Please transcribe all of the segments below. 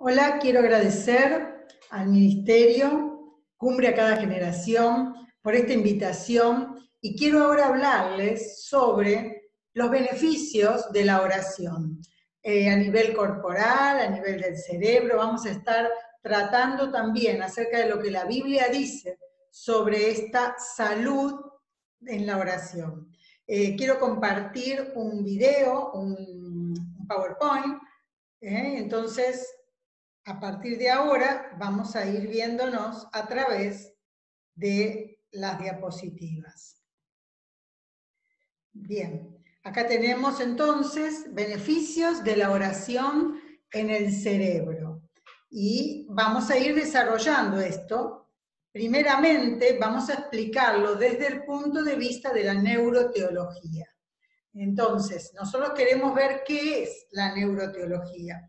Hola, quiero agradecer al Ministerio Cumbre a Cada Generación por esta invitación y quiero ahora hablarles sobre los beneficios de la oración. A nivel corporal, a nivel del cerebro, vamos a estar tratando también acerca de lo que la Biblia dice sobre esta salud en la oración. Quiero compartir un video, un PowerPoint, entonces a partir de ahora vamos a ir viéndonos a través de las diapositivas. Bien, acá tenemos entonces beneficios de la oración en el cerebro. Y vamos a ir desarrollando esto. Primeramente vamos a explicarlo desde el punto de vista de la neuroteología. Entonces, nosotros queremos ver qué es la neuroteología.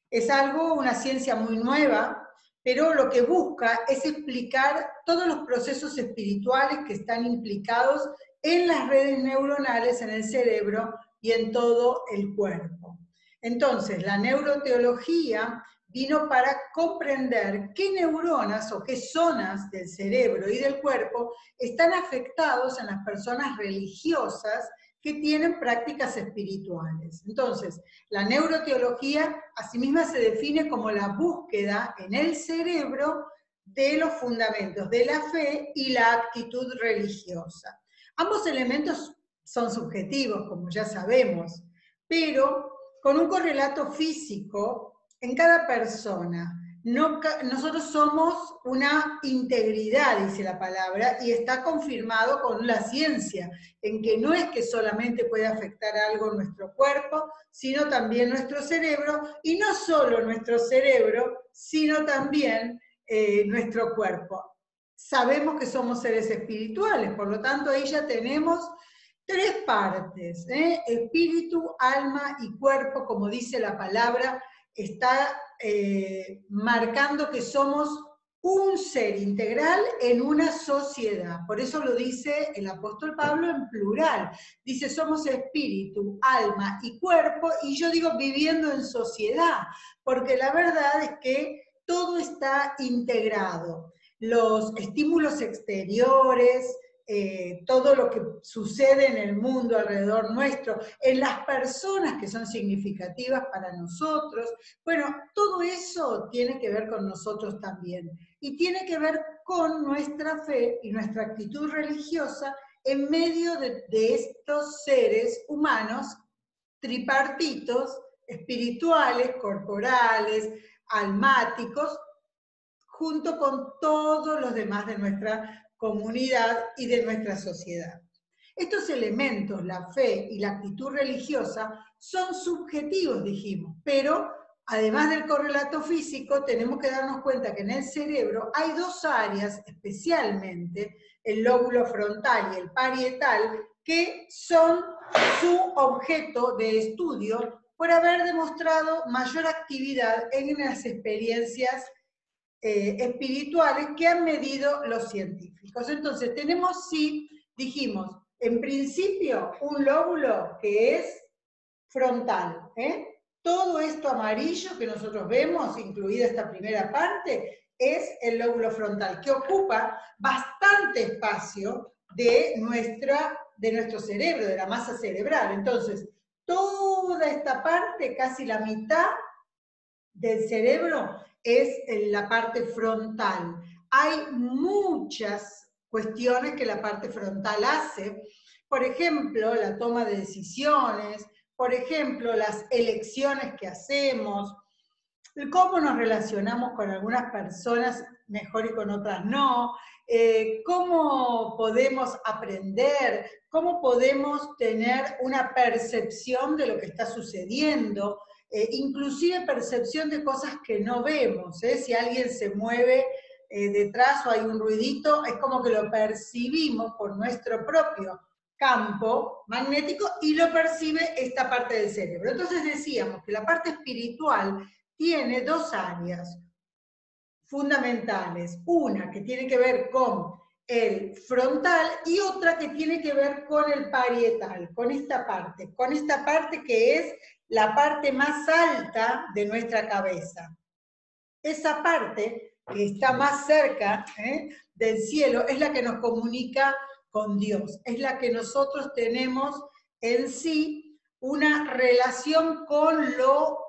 Es algo, una ciencia muy nueva, pero lo que busca es explicar todos los procesos espirituales que están implicados en las redes neuronales, en el cerebro y en todo el cuerpo. Entonces, la neuroteología vino para comprender qué neuronas o qué zonas del cerebro y del cuerpo están afectados en las personas religiosas que tienen prácticas espirituales. Entonces, la neuroteología asimismo se define como la búsqueda en el cerebro de los fundamentos de la fe y la actitud religiosa. Ambos elementos son subjetivos, como ya sabemos, pero con un correlato físico en cada persona. Nosotros somos una integridad, dice la palabra, y está confirmado con la ciencia, en que no es que solamente puede afectar algo en nuestro cuerpo, sino también nuestro cerebro, y no solo nuestro cerebro, sino también nuestro cuerpo. Sabemos que somos seres espirituales, por lo tanto ahí ya tenemos tres partes, espíritu, alma y cuerpo, como dice la palabra, está marcando que somos un ser integral en una sociedad. Por eso lo dice el apóstol Pablo en plural. Dice, somos espíritu, alma y cuerpo, y yo digo viviendo en sociedad, porque la verdad es que todo está integrado. Los estímulos exteriores, todo lo que sucede en el mundo alrededor nuestro, en las personas que son significativas para nosotros. Bueno, todo eso tiene que ver con nosotros también. Y tiene que ver con nuestra fe y nuestra actitud religiosa en medio de estos seres humanos tripartitos, espirituales, corporales, almáticos, junto con todos los demás de nuestra comunidad y de nuestra sociedad. Estos elementos, la fe y la actitud religiosa, son subjetivos, dijimos, pero además del correlato físico, tenemos que darnos cuenta que en el cerebro hay dos áreas, especialmente el lóbulo frontal y el parietal, que son su objeto de estudio por haber demostrado mayor actividad en las experiencias espirituales que han medido los científicos. Entonces, tenemos, sí, dijimos, en principio, un lóbulo que es frontal. Todo esto amarillo que nosotros vemos, incluida esta primera parte, es el lóbulo frontal, que ocupa bastante espacio de nuestro cerebro, de la masa cerebral. Entonces, toda esta parte, casi la mitad del cerebro, es en la parte frontal. Hay muchas cuestiones que la parte frontal hace, por ejemplo, la toma de decisiones, por ejemplo, las elecciones que hacemos, cómo nos relacionamos con algunas personas mejor y con otras no, cómo podemos aprender, cómo podemos tener una percepción de lo que está sucediendo, inclusive percepción de cosas que no vemos, si alguien se mueve detrás o hay un ruidito, es como que lo percibimos por nuestro propio campo magnético y lo percibe esta parte del cerebro. Entonces decíamos que la parte espiritual tiene dos áreas fundamentales, una que tiene que ver con el frontal y otra que tiene que ver con el parietal, con esta parte que es la parte más alta de nuestra cabeza. esa parte que está más cerca del cielo es la que nos comunica con Dios, es la que nosotros tenemos en sí una relación con lo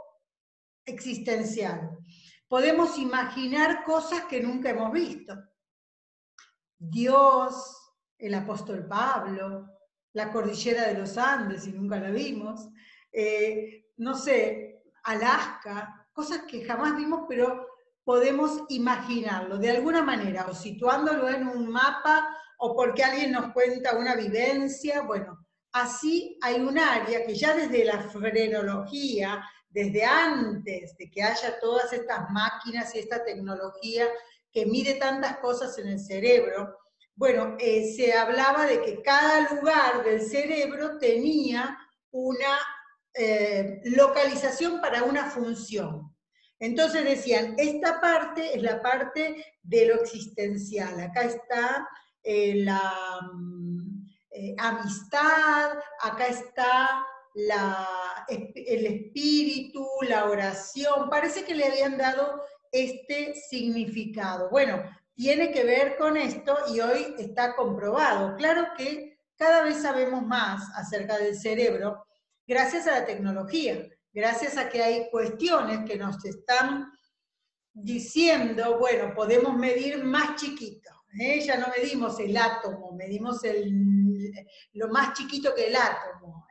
existencial. Podemos imaginar cosas que nunca hemos visto. Dios, el apóstol Pablo, la cordillera de los Andes, si nunca la vimos, no sé, Alaska, cosas que jamás vimos, pero podemos imaginarlo de alguna manera, o situándolo en un mapa, o porque alguien nos cuenta una vivencia. Bueno, así hay un área que ya desde la frenología, desde antes de que haya todas estas máquinas y esta tecnología que mide tantas cosas en el cerebro, bueno, se hablaba de que cada lugar del cerebro tenía una localización para una función. Entonces decían, esta parte es la parte de lo existencial. Acá está la amistad, acá está el espíritu, la oración. Parece que le habían dado este significado. Bueno, tiene que ver con esto y hoy está comprobado. Claro que cada vez sabemos más acerca del cerebro gracias a la tecnología, gracias a que hay cuestiones que nos están diciendo, bueno, podemos medir más chiquito. Ya no medimos el átomo, medimos lo más chiquito que el átomo.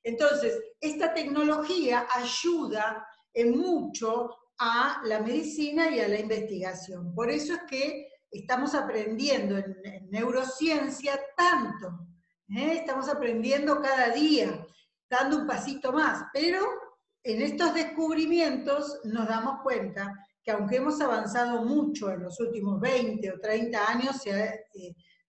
Entonces, esta tecnología ayuda en mucho a la medicina y a la investigación. Por eso es que estamos aprendiendo en neurociencia tanto. Estamos aprendiendo cada día, dando un pasito más. Pero en estos descubrimientos nos damos cuenta que aunque hemos avanzado mucho en los últimos 20 o 30 años, se ha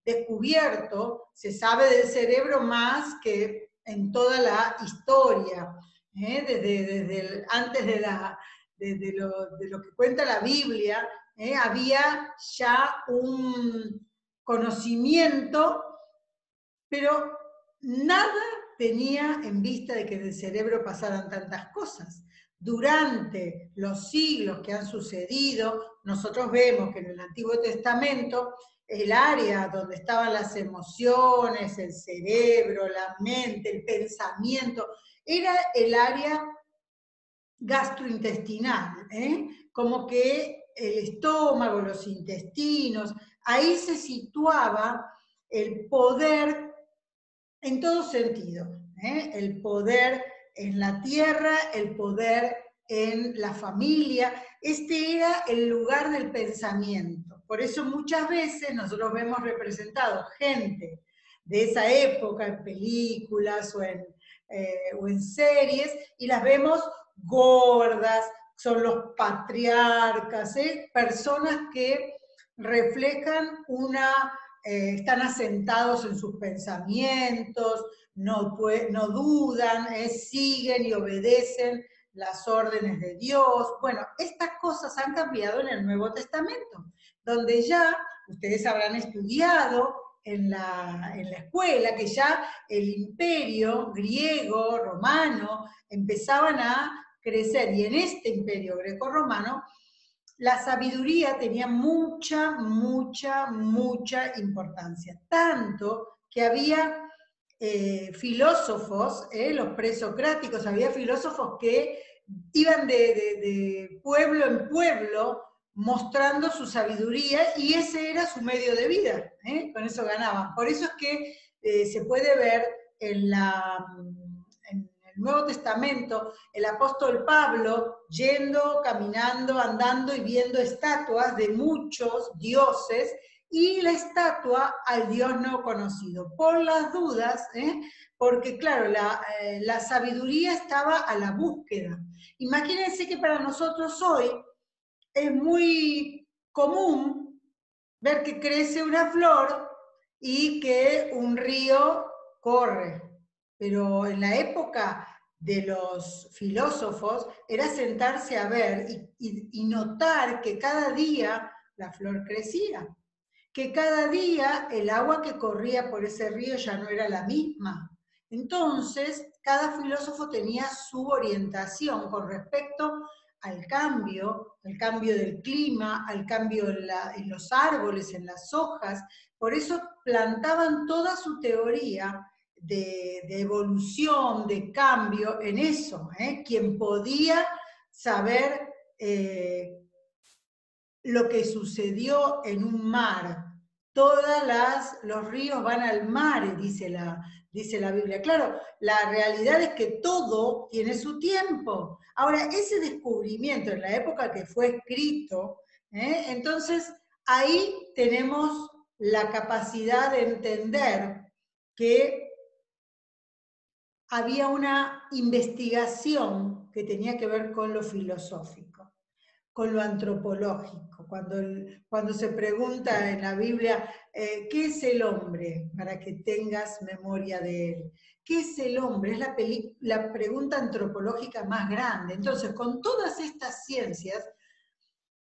descubierto, se sabe del cerebro más que en toda la historia, desde antes de lo que cuenta la Biblia, había ya un conocimiento, pero nada tenía en vista de que en el cerebro pasaran tantas cosas. Durante los siglos que han sucedido, nosotros vemos que en el Antiguo Testamento el área donde estaban las emociones, el cerebro, la mente, el pensamiento, era el área gastrointestinal, como que el estómago, los intestinos, ahí se situaba el poder en todo sentido, el poder en la tierra, el poder en la familia. Este era el lugar del pensamiento. Por eso muchas veces nosotros vemos representados gente de esa época en películas o en series, y las vemos gordas, son los patriarcas, personas que reflejan están asentados en sus pensamientos, no dudan, siguen y obedecen las órdenes de Dios. Bueno, estas cosas han cambiado en el Nuevo Testamento, donde ya ustedes habrán estudiado en la escuela que ya el imperio griego, romano, empezaban a crecer, y en este imperio greco-romano la sabiduría tenía mucha, mucha, mucha importancia. Tanto que había filósofos, los presocráticos, había filósofos que iban de pueblo en pueblo mostrando su sabiduría, y ese era su medio de vida, con eso ganaban. Por eso es que se puede ver en el Nuevo Testamento, el apóstol Pablo yendo, caminando, andando y viendo estatuas de muchos dioses, y la estatua al Dios no conocido, por las dudas, porque claro, la sabiduría estaba a la búsqueda. Imagínense que para nosotros hoy es muy común ver que crece una flor y que un río corre, pero en la época de los filósofos era sentarse a ver y notar que cada día la flor crecía, que cada día el agua que corría por ese río ya no era la misma. Entonces, cada filósofo tenía su orientación con respecto al cambio del clima, al cambio en los árboles, en las hojas. Por eso plantaban toda su teoría de evolución, de cambio, en eso. Quien podía saber lo que sucedió en un mar. Los ríos van al mar, dice la Biblia. Claro, la realidad es que todo tiene su tiempo. Ahora, ese descubrimiento en la época que fue escrito, entonces ahí tenemos la capacidad de entender que había una investigación que tenía que ver con lo filosófico, con lo antropológico. Cuando se pregunta en la Biblia, ¿qué es el hombre? Para que tengas memoria de él. ¿Qué es el hombre? Es la pregunta antropológica más grande. Entonces, con todas estas ciencias,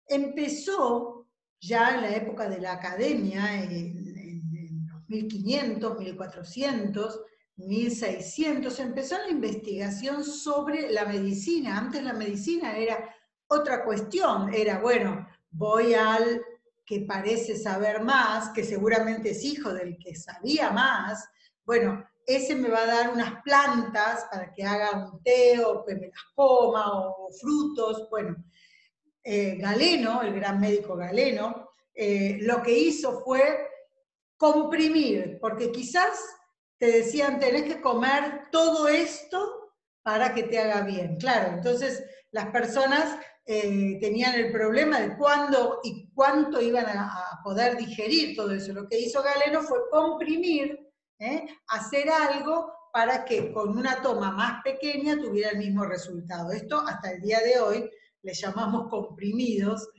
empezó ya en la época de la academia, en los 1500, 1400, 1600, empezó la investigación sobre la medicina. Antes la medicina era otra cuestión, era, bueno, voy al que parece saber más, que seguramente es hijo del que sabía más, bueno, ese me va a dar unas plantas para que haga un té o que me las coma, o frutos, bueno. Galeno, el gran médico Galeno, lo que hizo fue comprimir, porque quizás te decían, tenés que comer todo esto para que te haga bien. Claro, entonces las personas tenían el problema de cuándo y cuánto iban a poder digerir todo eso. Lo que hizo Galeno fue comprimir, hacer algo para que con una toma más pequeña tuviera el mismo resultado. Esto hasta el día de hoy le llamamos comprimidos,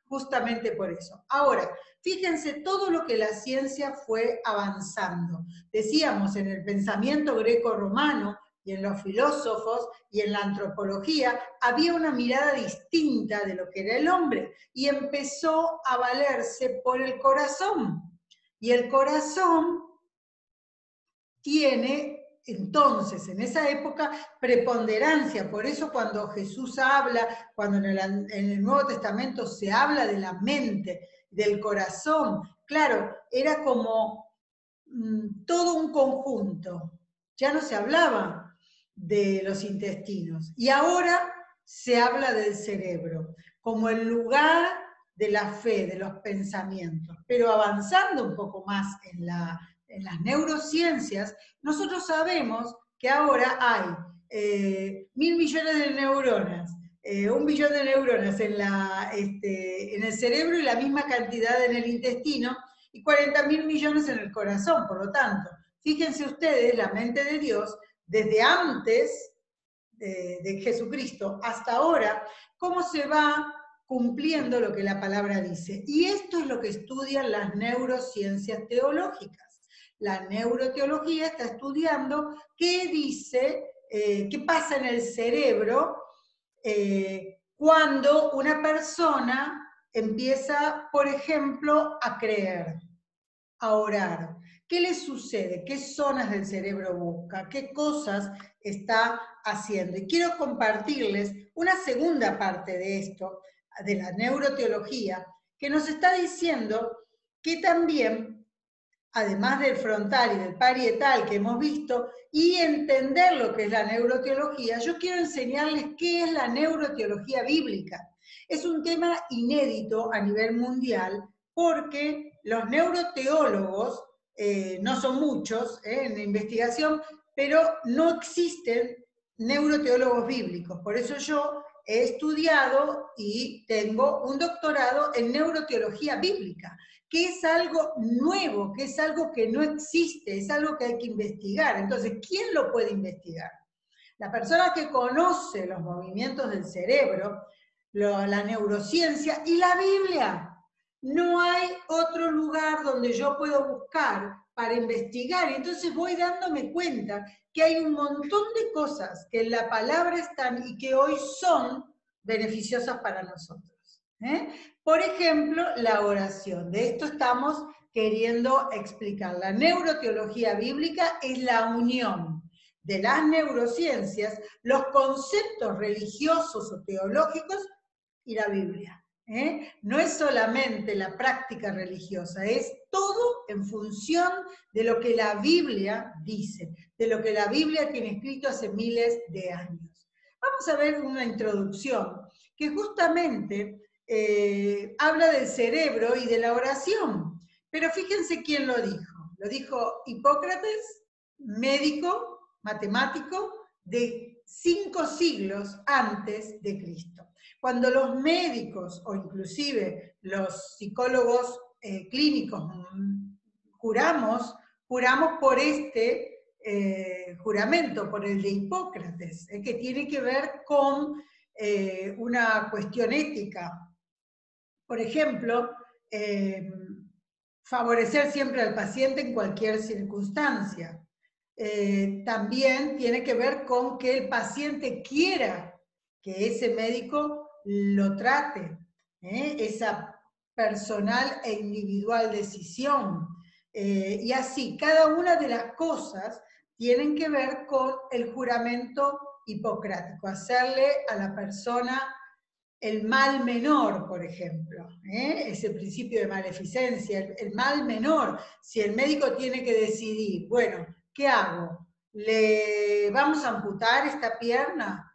justamente por eso. Ahora, fíjense todo lo que la ciencia fue avanzando. Decíamos, en el pensamiento greco-romano y en los filósofos y en la antropología, había una mirada distinta de lo que era el hombre y empezó a valerse por el corazón. Y el corazón tiene entonces, en esa época, preponderancia. Por eso cuando Jesús habla, cuando en el Nuevo Testamento se habla de la mente, del corazón, claro, era como todo un conjunto. Ya no se hablaba de los intestinos. Y ahora se habla del cerebro, como el lugar de la fe, de los pensamientos. Pero avanzando un poco más en las neurociencias, nosotros sabemos que ahora hay 1.000 millones de neuronas, 1 billón de neuronas en el cerebro y la misma cantidad en el intestino, y 40.000 millones en el corazón. Por lo tanto, fíjense ustedes, la mente de Dios, desde antes de Jesucristo hasta ahora, cómo se va cumpliendo lo que la palabra dice. Y esto es lo que estudian las neurociencias teológicas. La neuroteología está estudiando qué dice, qué pasa en el cerebro cuando una persona empieza, por ejemplo, a creer, a orar. ¿Qué le sucede? ¿Qué zonas del cerebro busca? ¿Qué cosas está haciendo? Y quiero compartirles una segunda parte de esto, de la neuroteología, que nos está diciendo que también, además del frontal y del parietal que hemos visto, y entender lo que es la neuroteología, yo quiero enseñarles qué es la neuroteología bíblica. Es un tema inédito a nivel mundial porque los neuroteólogos, no son muchos en la investigación, pero no existen neuroteólogos bíblicos. Por eso yo he estudiado y tengo un doctorado en neuroteología bíblica, que es algo nuevo, que es algo que no existe, es algo que hay que investigar. Entonces, ¿quién lo puede investigar? La persona que conoce los movimientos del cerebro, la neurociencia y la Biblia. No hay otro lugar donde yo puedo buscar para investigar. Y entonces voy dándome cuenta que hay un montón de cosas que en la palabra están y que hoy son beneficiosas para nosotros. Por ejemplo, la oración. De esto estamos queriendo explicar. La neuroteología bíblica es la unión de las neurociencias, los conceptos religiosos o teológicos y la Biblia. No es solamente la práctica religiosa, es todo en función de lo que la Biblia dice, de lo que la Biblia tiene escrito hace miles de años. Vamos a ver una introducción que justamente habla del cerebro y de la oración. Pero fíjense quién lo dijo. Lo dijo Hipócrates, médico, matemático, de 5 siglos antes de Cristo. Cuando los médicos o inclusive los psicólogos clínicos juramos por este juramento, por el de Hipócrates, que tiene que ver con una cuestión ética. Por ejemplo, favorecer siempre al paciente en cualquier circunstancia. También tiene que ver con que el paciente quiera que ese médico lo trate, esa personal e individual decisión. Y así, cada una de las cosas tienen que ver con el juramento hipocrático, hacerle a la persona el mal menor, por ejemplo, ese principio de maleficencia, el mal menor. Si el médico tiene que decidir, bueno, ¿qué hago? ¿Le vamos a amputar esta pierna?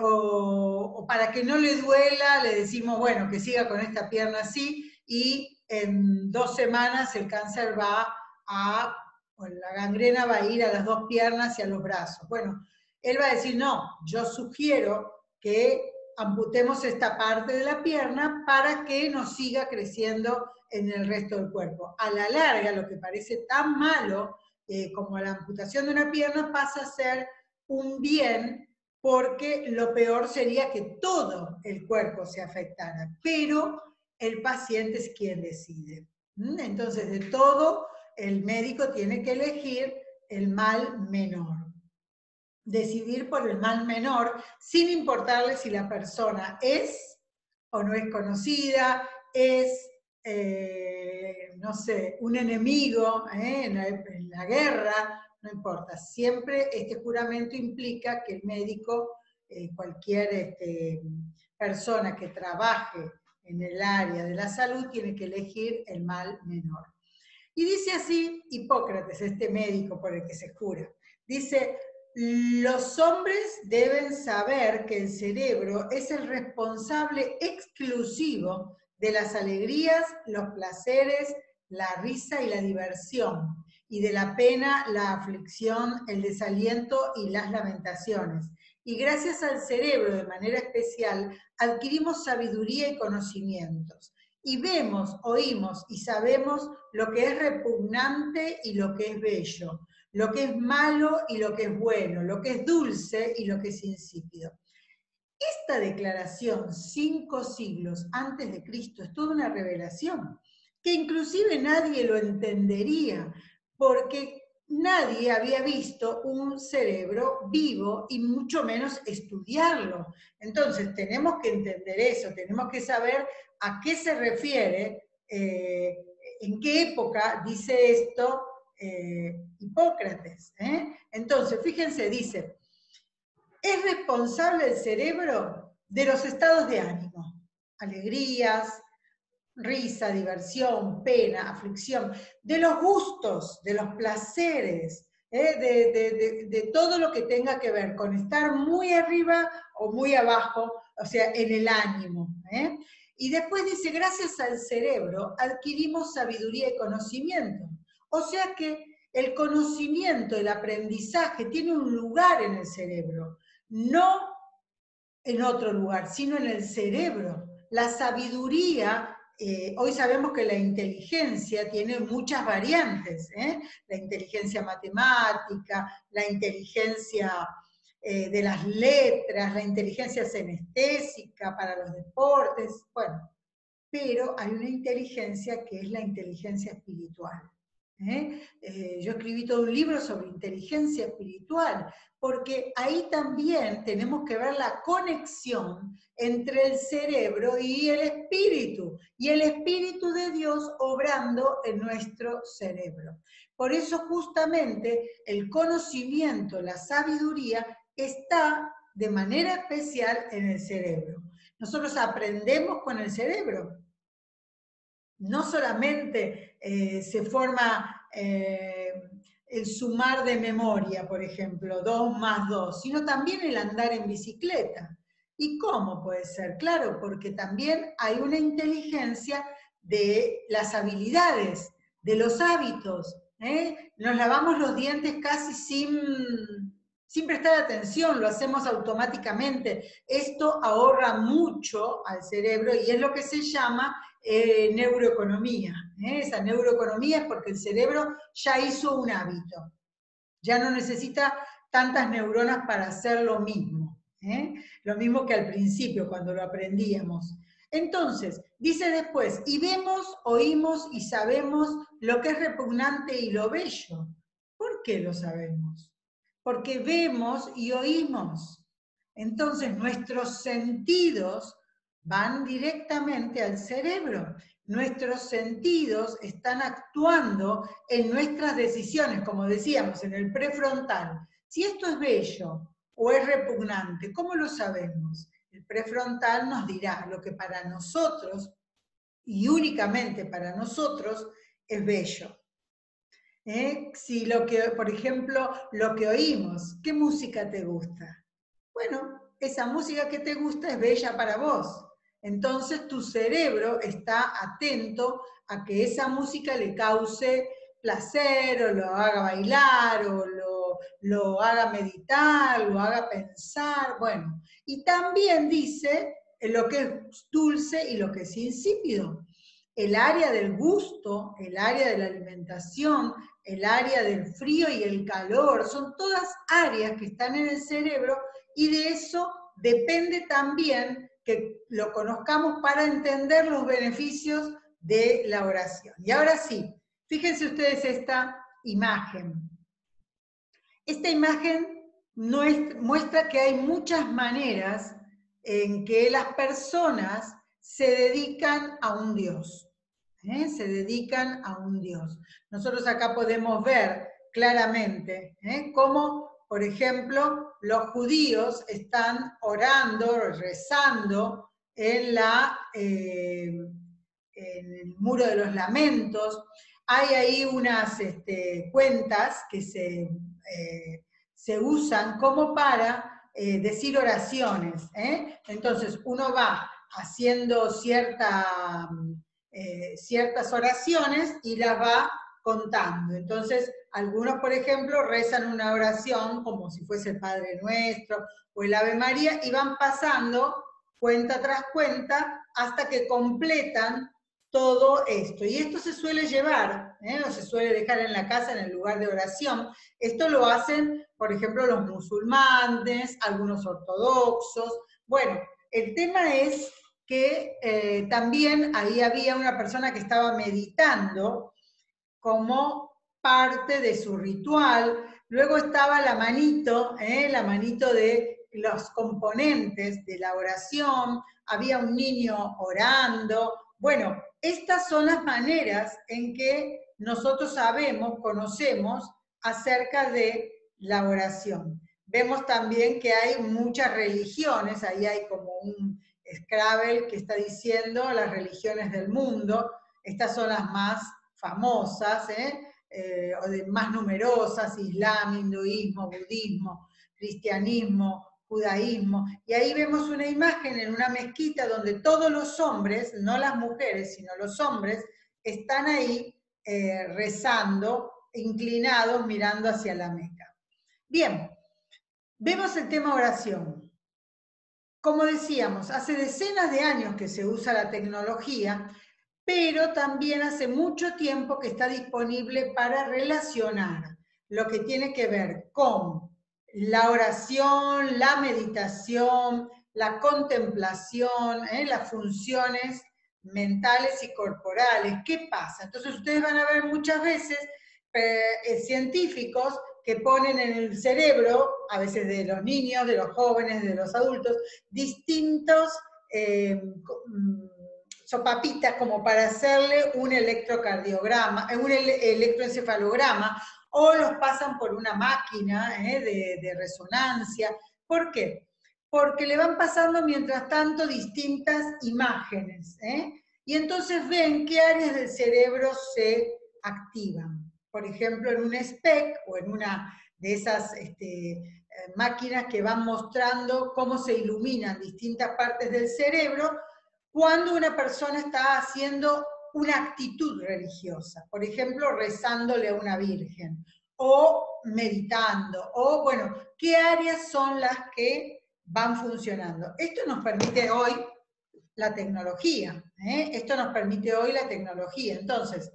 O para que no le duela, le decimos, bueno, que siga con esta pierna así, y en 2 semanas el cáncer o la gangrena va a ir a las 2 piernas y a los brazos. Bueno, él va a decir, no, yo sugiero que amputemos esta parte de la pierna para que no siga creciendo en el resto del cuerpo. A la larga, lo que parece tan malo como la amputación de una pierna pasa a ser un bien, porque lo peor sería que todo el cuerpo se afectara, pero el paciente es quien decide. Entonces, de todo, el médico tiene que elegir el mal menor. Decidir por el mal menor, sin importarle si la persona es o no es conocida, es, no sé, un enemigo en la guerra, no importa. Siempre este juramento implica que el médico, cualquier persona que trabaje en el área de la salud, tiene que elegir el mal menor. Y dice así Hipócrates, este médico por el que se jura. Dice, los hombres deben saber que el cerebro es el responsable exclusivo de las alegrías, los placeres, la risa y la diversión, y de la pena, la aflicción, el desaliento y las lamentaciones. Y gracias al cerebro, de manera especial, adquirimos sabiduría y conocimientos. Y vemos, oímos y sabemos lo que es repugnante y lo que es bello, lo que es malo y lo que es bueno, lo que es dulce y lo que es insípido. Esta declaración 5 siglos antes de Cristo es toda una revelación, que inclusive nadie lo entendería, porque nadie había visto un cerebro vivo y mucho menos estudiarlo. Entonces tenemos que entender eso, tenemos que saber a qué se refiere, en qué época dice esto Hipócrates. Entonces, fíjense, dice, es responsable el cerebro de los estados de ánimo, alegrías, risa, diversión, pena, aflicción, de los gustos, de los placeres, de todo lo que tenga que ver con estar muy arriba o muy abajo, o sea, en el ánimo. Y después dice, gracias al cerebro adquirimos sabiduría y conocimiento. O sea que el conocimiento, el aprendizaje tiene un lugar en el cerebro, no en otro lugar, sino en el cerebro. La sabiduría, hoy sabemos que la inteligencia tiene muchas variantes, la inteligencia matemática, la inteligencia de las letras, la inteligencia senestésica para los deportes, bueno, pero hay una inteligencia que es la inteligencia espiritual. Yo escribí todo un libro sobre inteligencia espiritual, porque ahí también tenemos que ver la conexión entre el cerebro y el espíritu de Dios obrando en nuestro cerebro. Por eso justamente el conocimiento, la sabiduría, está de manera especial en el cerebro. Nosotros aprendemos con el cerebro. No solamente se forma el sumar de memoria, por ejemplo, 2 más 2, sino también el andar en bicicleta. ¿Y cómo puede ser? Claro, porque también hay una inteligencia de las habilidades, de los hábitos. Nos lavamos los dientes casi sin prestar atención, lo hacemos automáticamente. Esto ahorra mucho al cerebro y es lo que se llama neuroeconomía. Esa neuroeconomía es porque el cerebro ya hizo un hábito, ya no necesita tantas neuronas para hacer lo mismo. Lo mismo que al principio, cuando lo aprendíamos. Entonces, dice después, y vemos, oímos y sabemos lo que es repugnante y lo bello. ¿Por qué lo sabemos? Porque vemos y oímos. Entonces, nuestros sentidos van directamente al cerebro. Nuestros sentidos están actuando en nuestras decisiones, como decíamos, en el prefrontal. Si esto es bello o es repugnante, ¿cómo lo sabemos? El prefrontal nos dirá lo que para nosotros, y únicamente para nosotros, es bello. Si por ejemplo, lo que oímos, ¿qué música te gusta? Bueno, esa música que te gusta es bella para vos. Entonces tu cerebro está atento a que esa música le cause placer, o lo haga bailar, o lo haga meditar, lo haga pensar, bueno. Y también dice lo que es dulce y lo que es insípido. El área del gusto, el área de la alimentación, el área del frío y el calor, son todas áreas que están en el cerebro y de eso depende también que lo conozcamos para entender los beneficios de la oración. Y ahora sí, fíjense ustedes esta imagen. Esta imagen muestra que hay muchas maneras en que las personas se dedican a un Dios. Se dedican a un Dios. Nosotros acá podemos ver claramente cómo, por ejemplo, los judíos están orando, rezando en el Muro de los Lamentos. Hay ahí unas cuentas que se usan como para decir oraciones. Entonces uno va haciendo ciertas oraciones y las va contando. Entonces, algunos, por ejemplo, rezan una oración como si fuese el Padre Nuestro o el Ave María y van pasando cuenta tras cuenta hasta que completan todo esto. Y esto se suele llevar, o se suele dejar en la casa, en el lugar de oración. Esto lo hacen, por ejemplo, los musulmanes, algunos ortodoxos. Bueno, el tema es que también ahí había una persona que estaba meditando como parte de su ritual. Luego estaba la manito de los componentes de la oración, había un niño orando. Bueno, estas son las maneras en que nosotros sabemos, conocemos acerca de la oración. Vemos también que hay muchas religiones, ahí hay como un Scrabble que está diciendo las religiones del mundo. Estas son las más famosas, o de más numerosas: Islam, hinduismo, budismo, cristianismo, judaísmo. Y ahí vemos una imagen en una mezquita donde todos los hombres, no las mujeres, sino los hombres, están ahí rezando, inclinados, mirando hacia la Meca. Bien, vemos el tema oración. Como decíamos, hace decenas de años que se usa la tecnología, pero también hace mucho tiempo que está disponible para relacionar lo que tiene que ver con la oración, la meditación, la contemplación, las funciones mentales y corporales. ¿Qué pasa? Entonces ustedes van a ver muchas veces científicos que ponen en el cerebro, a veces de los niños, de los jóvenes, de los adultos, distintos sopapitas como para hacerle un electrocardiograma, un electroencefalograma, o los pasan por una máquina de resonancia. ¿Por qué? Porque le van pasando mientras tanto distintas imágenes, y entonces ven qué áreas del cerebro se activan. Por ejemplo, en un SPEC o en una de esas máquinas que van mostrando cómo se iluminan distintas partes del cerebro cuando una persona está haciendo una actitud religiosa, por ejemplo, rezándole a una virgen, o meditando, o bueno, qué áreas son las que van funcionando. Esto nos permite hoy la tecnología, esto nos permite hoy la tecnología. Entonces,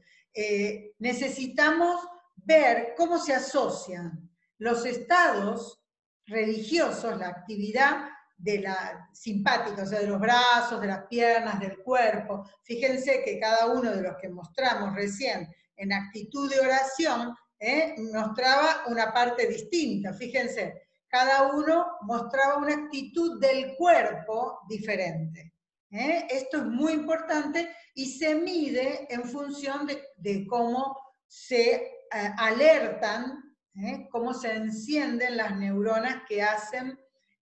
necesitamos ver cómo se asocian los estados religiosos, la actividad de la simpática, o sea, de los brazos, de las piernas, del cuerpo. Fíjense que cada uno de los que mostramos recién en actitud de oración, mostraba una parte distinta. Fíjense, cada uno mostraba una actitud del cuerpo diferente. Esto es muy importante y se mide en función de cómo se alertan, cómo se encienden las neuronas que hacen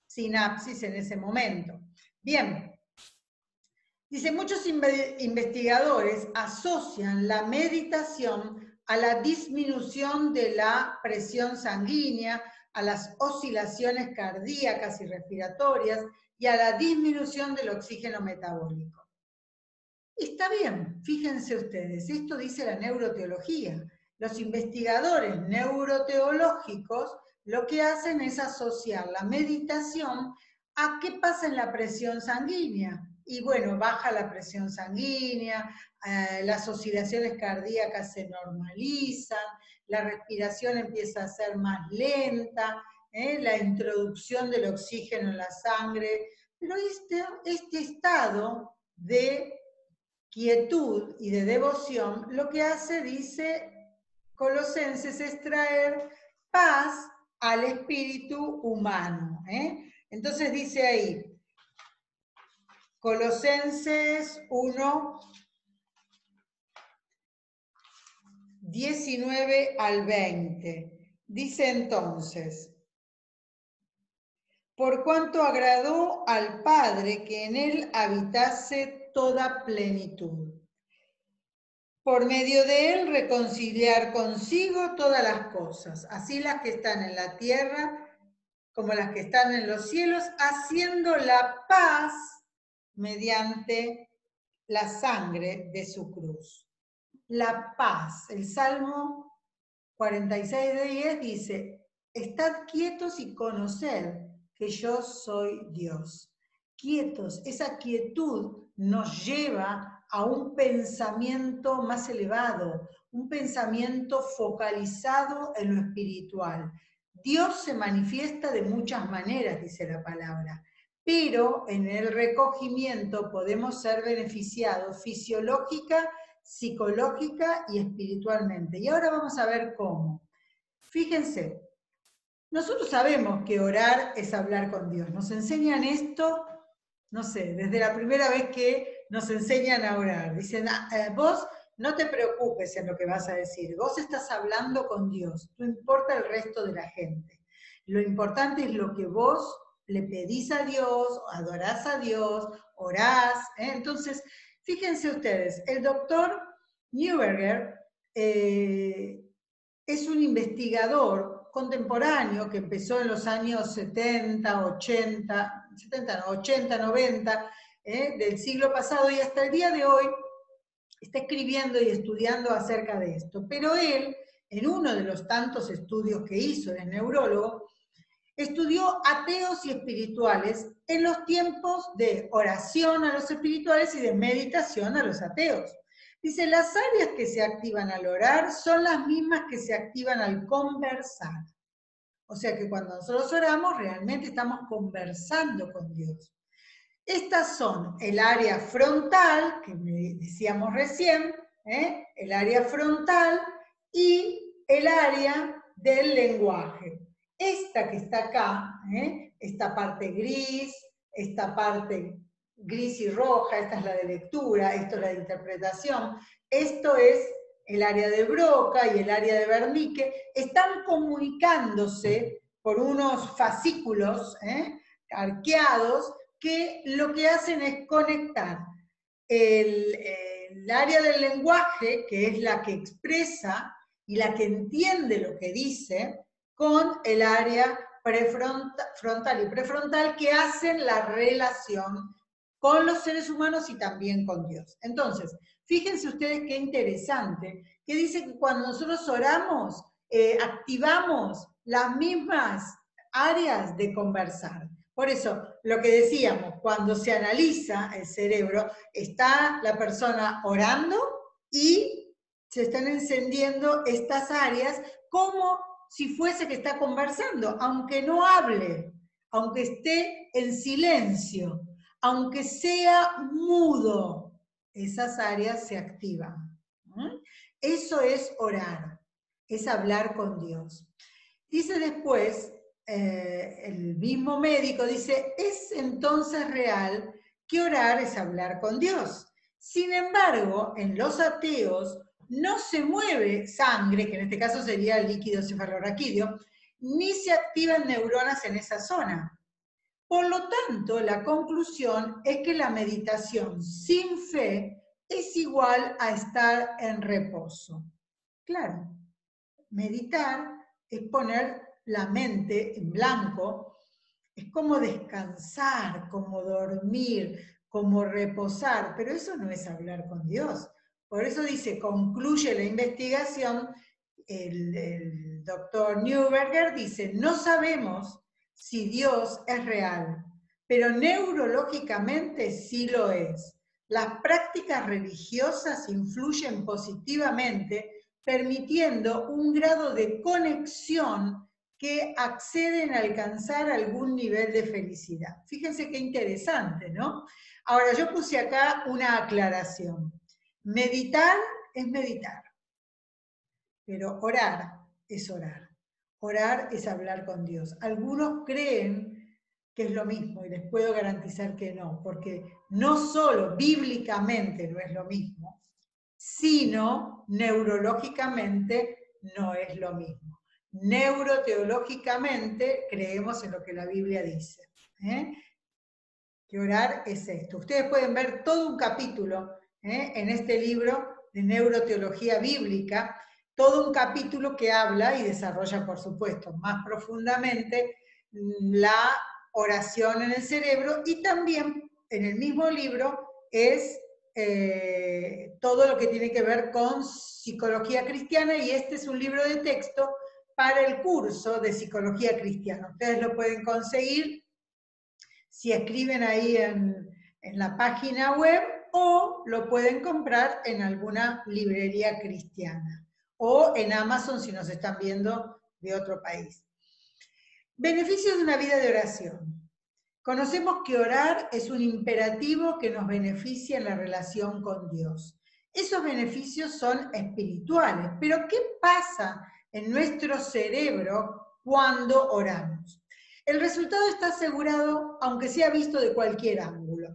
sinapsis en ese momento. Bien, dice, muchos investigadores asocian la meditación a la disminución de la presión sanguínea, a las oscilaciones cardíacas y respiratorias y a la disminución del oxígeno metabólico. Está bien, fíjense ustedes, esto dice la neuroteología. Los investigadores neuroteológicos lo que hacen es asociar la meditación a qué pasa en la presión sanguínea. Y bueno, baja la presión sanguínea, las oscilaciones cardíacas se normalizan, la respiración empieza a ser más lenta, la introducción del oxígeno en la sangre. Pero este estado de quietud y de devoción, lo que hace, dice Colosenses, es traer paz al espíritu humano. Entonces dice ahí, Colosenses 1, 19 al 20. Dice entonces, por cuanto agradó al Padre que en él habitase toda plenitud, por medio de él reconciliar consigo todas las cosas, así las que están en la tierra como las que están en los cielos, haciendo la paz mediante la sangre de su cruz. La paz. El Salmo 46:10 dice, estad quietos y conoced que yo soy Dios. Quietos, esa quietud nos lleva a un pensamiento más elevado, un pensamiento focalizado en lo espiritual. Dios se manifiesta de muchas maneras, dice la palabra, pero en el recogimiento podemos ser beneficiados fisiológica, psicológica y espiritualmente. Y ahora vamos a ver cómo. Fíjense, nosotros sabemos que orar es hablar con Dios. Nos enseñan esto, no sé, desde la primera vez que nos enseñan a orar. Dicen, vos no te preocupes en lo que vas a decir, vos estás hablando con Dios, no importa el resto de la gente. Lo importante es lo que vos le pedís a Dios, adorás a Dios, orás. Entonces, fíjense ustedes, el doctor Neuberger es un investigador contemporáneo que empezó en los años 70, 80, 90 del siglo pasado y hasta el día de hoy está escribiendo y estudiando acerca de esto. Pero él, en uno de los tantos estudios que hizo, es neurólogo, estudió ateos y espirituales en los tiempos de oración a los espirituales y de meditación a los ateos. Dice, las áreas que se activan al orar son las mismas que se activan al conversar. O sea que cuando nosotros oramos, realmente estamos conversando con Dios. Estas son el área frontal, que decíamos recién, el área frontal y el área del lenguaje. Esta que está acá, esta parte gris, esta parte gris y roja, esta es la de lectura, esto es la de interpretación, esto es el área de Broca y el área de Wernicke, están comunicándose por unos fascículos arqueados que lo que hacen es conectar el área del lenguaje, que es la que expresa y la que entiende lo que dice, con el área frontal y prefrontal que hacen la relación con los seres humanos y también con Dios. Entonces, fíjense ustedes qué interesante, que dice que cuando nosotros oramos, activamos las mismas áreas de conversar. Por eso, lo que decíamos, cuando se analiza el cerebro, está la persona orando y se están encendiendo estas áreas como si fuese que está conversando, aunque no hable, aunque esté en silencio, aunque sea mudo, esas áreas se activan. Eso es orar, es hablar con Dios. Dice después, el mismo médico dice, es entonces real que orar es hablar con Dios. Sin embargo, en los ateos no se mueve sangre, que en este caso sería el líquido cefalorraquídeo, ni se activan neuronas en esa zona. Por lo tanto, la conclusión es que la meditación sin fe es igual a estar en reposo. Claro, meditar es poner la mente en blanco, es como descansar, como dormir, como reposar, pero eso no es hablar con Dios. Por eso dice, concluye la investigación, el doctor Neuberger dice, no sabemos si Dios es real, pero neurológicamente sí lo es. Las prácticas religiosas influyen positivamente, permitiendo un grado de conexión que acceden a alcanzar algún nivel de felicidad. Fíjense qué interesante, ¿no? Ahora, yo puse acá una aclaración. Meditar es meditar, pero orar es orar. Orar es hablar con Dios. Algunos creen que es lo mismo y les puedo garantizar que no, porque no solo bíblicamente no es lo mismo, sino neurológicamente no es lo mismo. Neuroteológicamente creemos en lo que la Biblia dice. Que orar es esto. Ustedes pueden ver todo un capítulo en este libro de neuroteología bíblica, todo un capítulo que habla y desarrolla, por supuesto, más profundamente la oración en el cerebro, y también en el mismo libro es todo lo que tiene que ver con psicología cristiana, y este es un libro de texto para el curso de psicología cristiana. Ustedes lo pueden conseguir si escriben ahí en la página web, o lo pueden comprar en alguna librería cristiana, o en Amazon si nos están viendo de otro país. Beneficios de una vida de oración. Conocemos que orar es un imperativo que nos beneficia en la relación con Dios. Esos beneficios son espirituales, pero ¿qué pasa en nuestro cerebro cuando oramos? El resultado está asegurado, aunque sea visto de cualquier ángulo.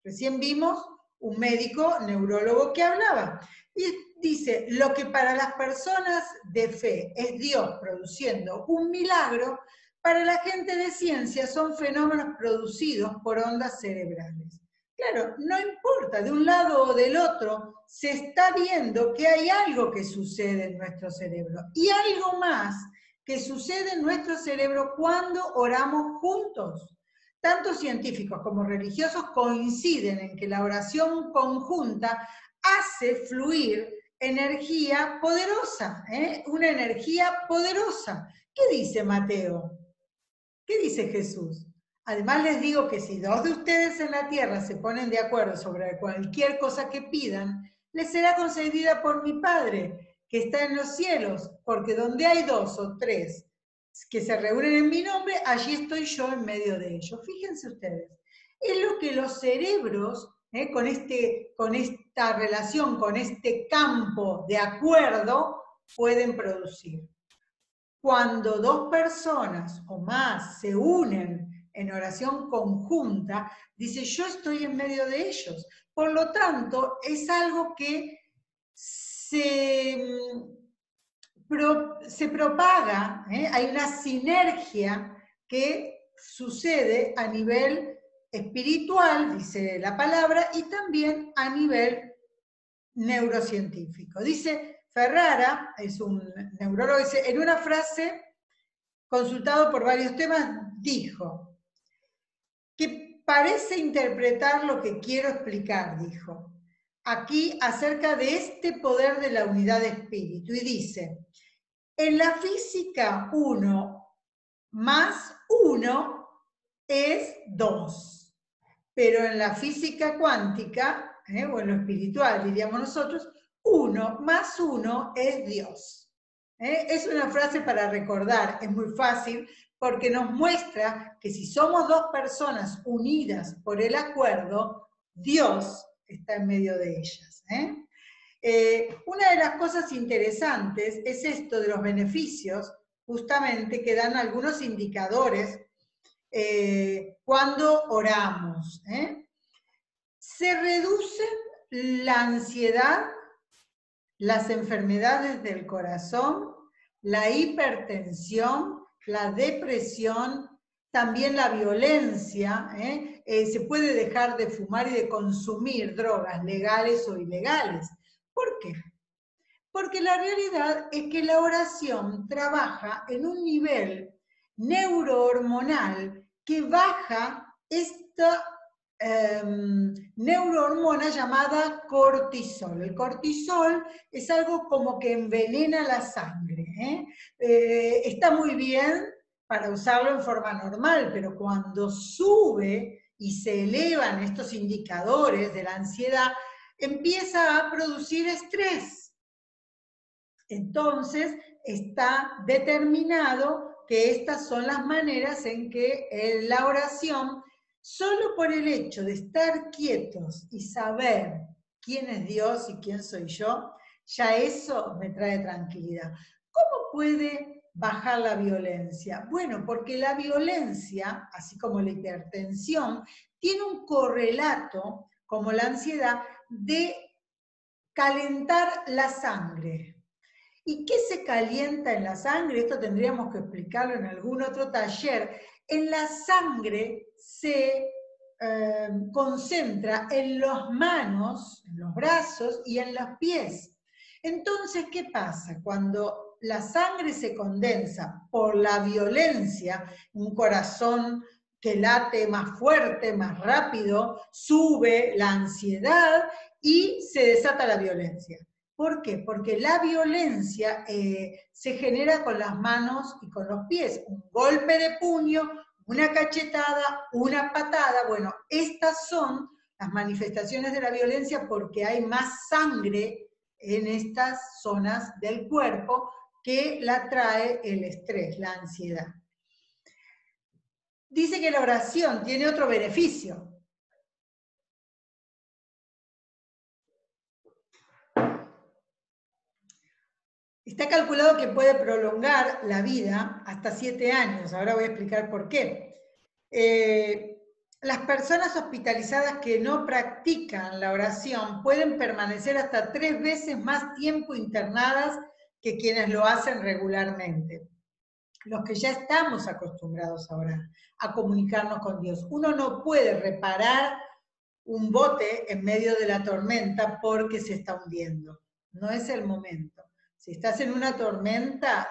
Recién vimos un médico neurólogo que hablaba y dice, lo que para las personas de fe es Dios produciendo un milagro, para la gente de ciencia son fenómenos producidos por ondas cerebrales. Claro, no importa, de un lado o del otro, se está viendo que hay algo que sucede en nuestro cerebro. Y algo más que sucede en nuestro cerebro cuando oramos juntos. Tanto científicos como religiosos coinciden en que la oración conjunta hace fluir energía poderosa, una energía poderosa. ¿Qué dice Mateo? ¿Qué dice Jesús? Además les digo que si dos de ustedes en la tierra se ponen de acuerdo sobre cualquier cosa que pidan, les será concedida por mi Padre, que está en los cielos, porque donde hay dos o tres que se reúnen en mi nombre, allí estoy yo en medio de ellos. Fíjense ustedes, es lo que los cerebros, con esta relación, con este campo de acuerdo, pueden producir. Cuando dos personas o más se unen en oración conjunta, dice, yo estoy en medio de ellos. Por lo tanto, es algo que se propaga, hay una sinergia que sucede a nivel espiritual, dice la palabra, y también a nivel neurocientífico. Dice Ferrara, es un neurólogo, dice, en una frase, consultado por varios temas, dijo, que parece interpretar lo que quiero explicar, dijo, aquí acerca de este poder de la unidad de espíritu, y dice, en la física 1 más 1 es 2, pero en la física cuántica, o en lo espiritual diríamos nosotros, 1 más 1 es Dios. Es una frase para recordar, es muy fácil, porque nos muestra que si somos dos personas unidas por el acuerdo, Dios está en medio de ellas. Una de las cosas interesantes es esto de los beneficios, justamente que dan algunos indicadores cuando oramos. Se reduce la ansiedad, las enfermedades del corazón, la hipertensión, la depresión, también la violencia, se puede dejar de fumar y de consumir drogas legales o ilegales. ¿Por qué? Porque la realidad es que la oración trabaja en un nivel neurohormonal que baja esta neurohormona llamada cortisol. El cortisol es algo como que envenena la sangre. Está muy bien para usarlo en forma normal, pero cuando sube y se elevan estos indicadores de la ansiedad, empieza a producir estrés. Entonces, está determinado que estas son las maneras en que la oración, solo por el hecho de estar quietos y saber quién es Dios y quién soy yo, ya eso me trae tranquilidad. ¿Cómo puede bajar la violencia? Bueno, porque la violencia, así como la hipertensión, tiene un correlato, como la ansiedad, de calentar la sangre. ¿Y qué se calienta en la sangre? Esto tendríamos que explicarlo en algún otro taller. En la sangre se concentra en las manos, en los brazos y en los pies. Entonces, ¿qué pasa? Cuando la sangre se condensa por la violencia, un corazón que late más fuerte, más rápido, sube la ansiedad y se desata la violencia. ¿Por qué? Porque la violencia se genera con las manos y con los pies. Un golpe de puño, una cachetada, una patada. Bueno, estas son las manifestaciones de la violencia porque hay más sangre en estas zonas del cuerpo que la trae el estrés, la ansiedad. Dice que la oración tiene otro beneficio. Está calculado que puede prolongar la vida hasta 7 años. Ahora voy a explicar por qué. Las personas hospitalizadas que no practican la oración pueden permanecer hasta 3 veces más tiempo internadas que quienes lo hacen regularmente. Los que ya estamos acostumbrados a orar, a comunicarnos con Dios. Uno no puede reparar un bote en medio de la tormenta porque se está hundiendo. No es el momento. Si estás en una tormenta,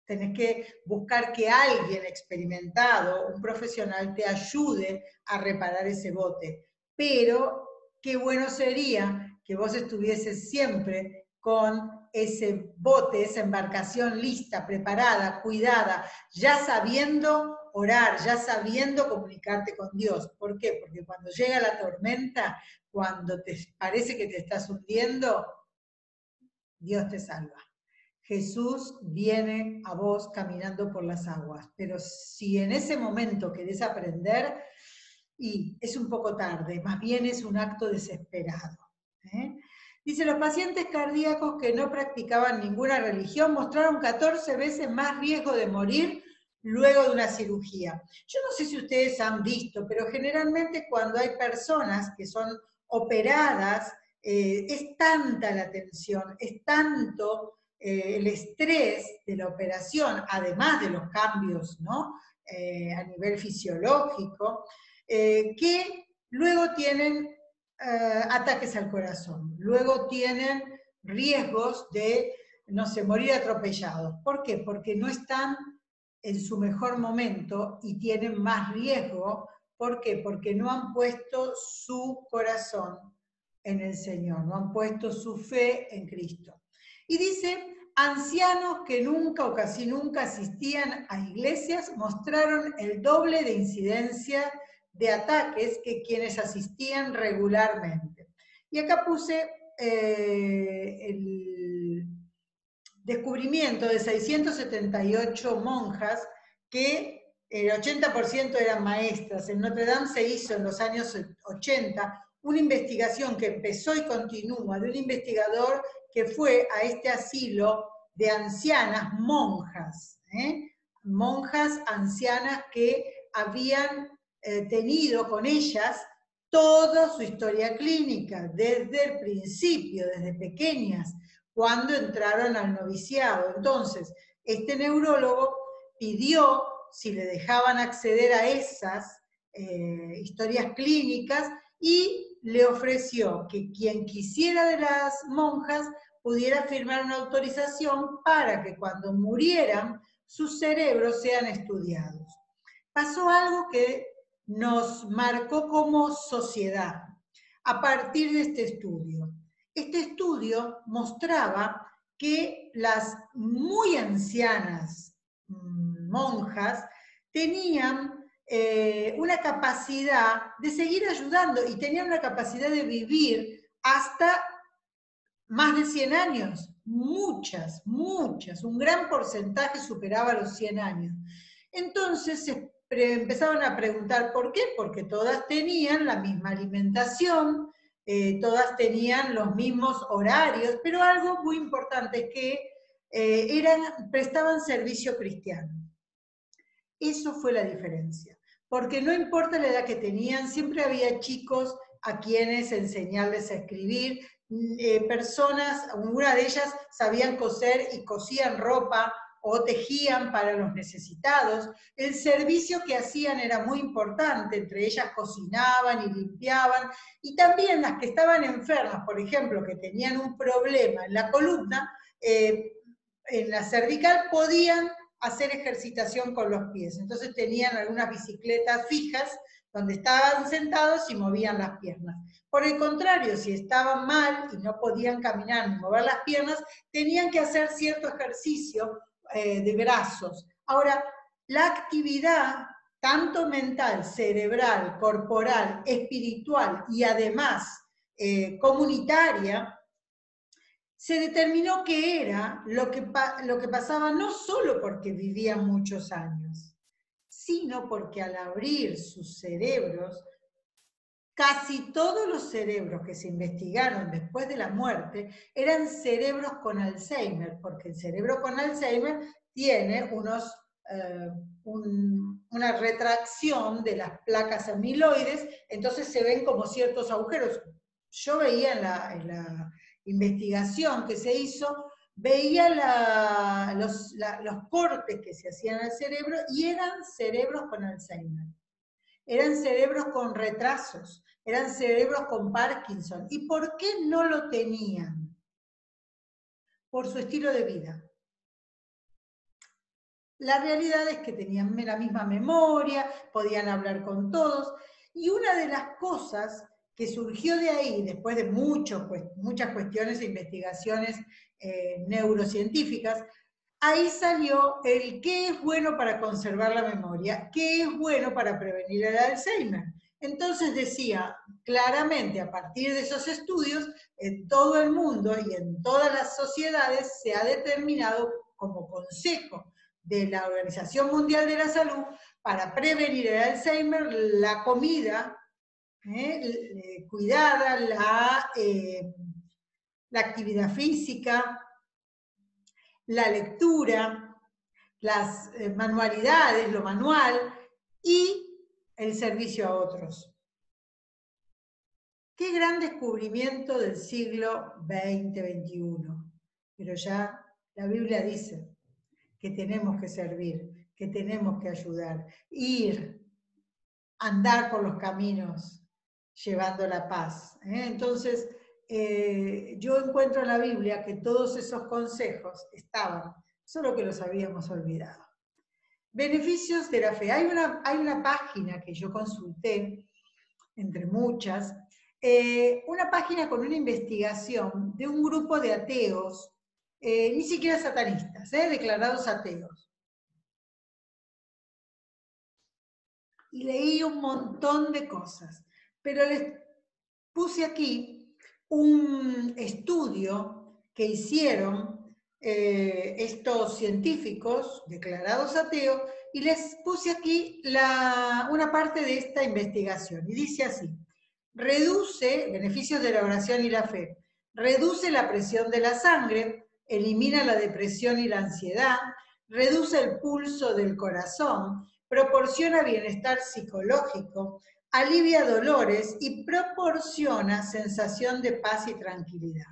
tenés que buscar que alguien experimentado, un profesional, te ayude a reparar ese bote. Pero qué bueno sería que vos estuvieses siempre con ese bote, esa embarcación lista, preparada, cuidada, ya sabiendo orar, ya sabiendo comunicarte con Dios. ¿Por qué? Porque cuando llega la tormenta, cuando te parece que te estás hundiendo, Dios te salva. Jesús viene a vos caminando por las aguas, pero si en ese momento querés aprender, y es un poco tarde, más bien es un acto desesperado. Dice, los pacientes cardíacos que no practicaban ninguna religión mostraron 14 veces más riesgo de morir luego de una cirugía. Yo no sé si ustedes han visto, pero generalmente cuando hay personas que son operadas, es tanta la tensión, es tanto el estrés de la operación, además de los cambios, ¿no? A nivel fisiológico, que luego tienen ataques al corazón, luego tienen riesgos de, no sé, morir atropellados. ¿Por qué? Porque no están en su mejor momento y tienen más riesgo. ¿Por qué? Porque no han puesto su corazón en el Señor, no han puesto su fe en Cristo. Y dice, ancianos que nunca o casi nunca asistían a iglesias mostraron el doble de incidencia de ataques que quienes asistían regularmente. Y acá puse el descubrimiento de 678 monjas que el 80% eran maestras. En Notre Dame se hizo en los años 80 una investigación que empezó y continúa de un investigador que fue a este asilo de ancianas monjas, monjas ancianas que habían tenido con ellas toda su historia clínica, desde el principio, desde pequeñas, cuando entraron al noviciado. Entonces, este neurólogo pidió si le dejaban acceder a esas historias clínicas y le ofreció que quien quisiera de las monjas pudiera firmar una autorización para que cuando murieran sus cerebros sean estudiados. Pasó algo que nos marcó como sociedad a partir de este estudio. Este estudio mostraba que las muy ancianas monjas tenían una capacidad de seguir ayudando y tenían una capacidad de vivir hasta más de 100 años. Muchas, un gran porcentaje superaba los 100 años. Entonces empezaron a preguntar por qué, porque todas tenían la misma alimentación, todas tenían los mismos horarios, pero algo muy importante es que prestaban servicio cristiano. Eso fue la diferencia, porque no importa la edad que tenían, siempre había chicos a quienes enseñarles a escribir, personas, una de ellas sabían coser y cosían ropa o tejían para los necesitados. El servicio que hacían era muy importante, entre ellas cocinaban y limpiaban, y también las que estaban enfermas, por ejemplo, que tenían un problema en la columna, en la cervical, podían hacer ejercitación con los pies. Entonces tenían algunas bicicletas fijas donde estaban sentados y movían las piernas. Por el contrario, si estaban mal y no podían caminar ni mover las piernas, tenían que hacer cierto ejercicio de brazos. Ahora, la actividad tanto mental, cerebral, corporal, espiritual y además comunitaria, se determinó que era lo que pasaba no solo porque vivían muchos años, sino porque al abrir sus cerebros, casi todos los cerebros que se investigaron después de la muerte eran cerebros con Alzheimer, porque el cerebro con Alzheimer tiene una retracción de las placas amiloides, entonces se ven como ciertos agujeros. Yo veía en la investigación que se hizo, veía los cortes que se hacían al cerebro y eran cerebros con Alzheimer. Eran cerebros con retrasos, eran cerebros con Parkinson. ¿Y por qué no lo tenían? Por su estilo de vida. La realidad es que tenían la misma memoria, podían hablar con todos, y una de las cosas que surgió de ahí, después de muchas cuestiones e investigaciones neurocientíficas, ahí salió el qué es bueno para conservar la memoria, qué es bueno para prevenir el Alzheimer. Entonces decía claramente, a partir de esos estudios, en todo el mundo y en todas las sociedades se ha determinado como consejo de la Organización Mundial de la Salud para prevenir el Alzheimer, la comida cuidada, la actividad física, la lectura, las manualidades, lo manual y el servicio a otros. Qué gran descubrimiento del siglo XX-XXI. Pero ya la Biblia dice que tenemos que servir, que tenemos que ayudar, ir, andar por los caminos, llevando la paz. Entonces, yo encuentro en la Biblia que todos esos consejos estaban, solo que los habíamos olvidado. Beneficios de la fe. Hay una página que yo consulté, entre muchas, una página con una investigación de un grupo de ateos, ni siquiera satanistas, declarados ateos. Y leí un montón de cosas, pero les puse aquí un estudio que hicieron estos científicos declarados ateos, y les puse aquí una parte de esta investigación, y dice así: reduce, beneficios de la oración y la fe, reduce la presión de la sangre, elimina la depresión y la ansiedad, reduce el pulso del corazón, proporciona bienestar psicológico, alivia dolores y proporciona sensación de paz y tranquilidad.